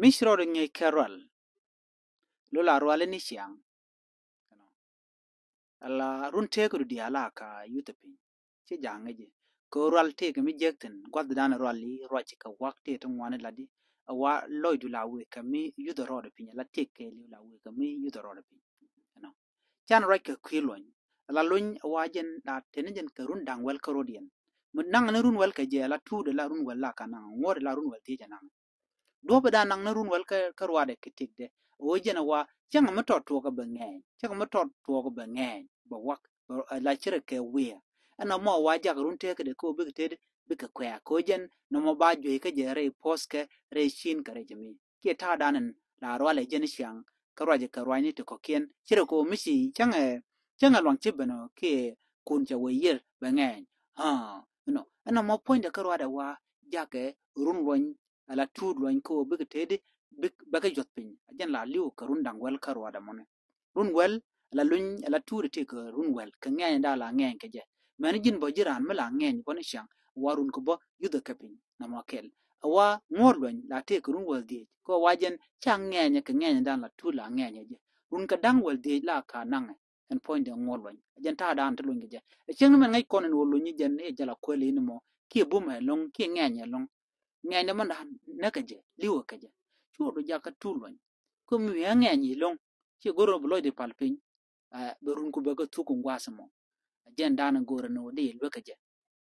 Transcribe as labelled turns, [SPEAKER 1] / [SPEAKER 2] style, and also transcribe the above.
[SPEAKER 1] mishro nge kerwal lola rwale ni siang ala run teke di ala ka yutepi che jangeje ko rwal teke mi jekten gwad dana rwali rwachi ka wakte to ngwane ladi awa loidu la we ka mi yudo rodo pinya la teke li la we ka mi yudo rodo pinya chan right ka kwilon la lun wajen da tenejen ka run dang wel ka rodien mun nang na run wel ka je la tu de la run wel la kana ngor la run wel te jana do ba da nang na run wel ka rwade kitik de o jena wa chang ma tot to ka bengen chang ma tot to ka bengen ba wak la chere ke we ana mo wa ja run te ka de ko bi te bi ka kwa ko jen no mo ba jo ka je re poske re shin ka re jemi ke ta danan la rwale jen siang ka rwaje ka rwani to ko ken chere ko misi chang long chibano ke kun cha we yer bengen no ana mo point da ka rwada wa ja ke run won ala tud loin ko bi tede bi ba ka jot pin ajan la liu ka run dang wel karwa da mon run wel ala lun ala tud te ka run wel ka ngai da la ngai ka je man jin bo jiran ma la ngai ko ni shang warun ko bo yuda ka pin na mo kel awa ngor loin la te ka run wel di ko wajen chang ngai ka ngai da la tu la ngai je run ka dang wel di la ka nang en point de ngor loin ajan ta da an to lun ge je cheng men ngai ko nen wolu ni jen e jala ko le ni mo ki bu ma long ki ngai long ngai na man na ka je liwo ka je chu do ja ka tulwan ko mi ya ngai ni long che goro blo de palpin berun ku ba ka tu ku ngwasa mo jen dana goro no de lo ka je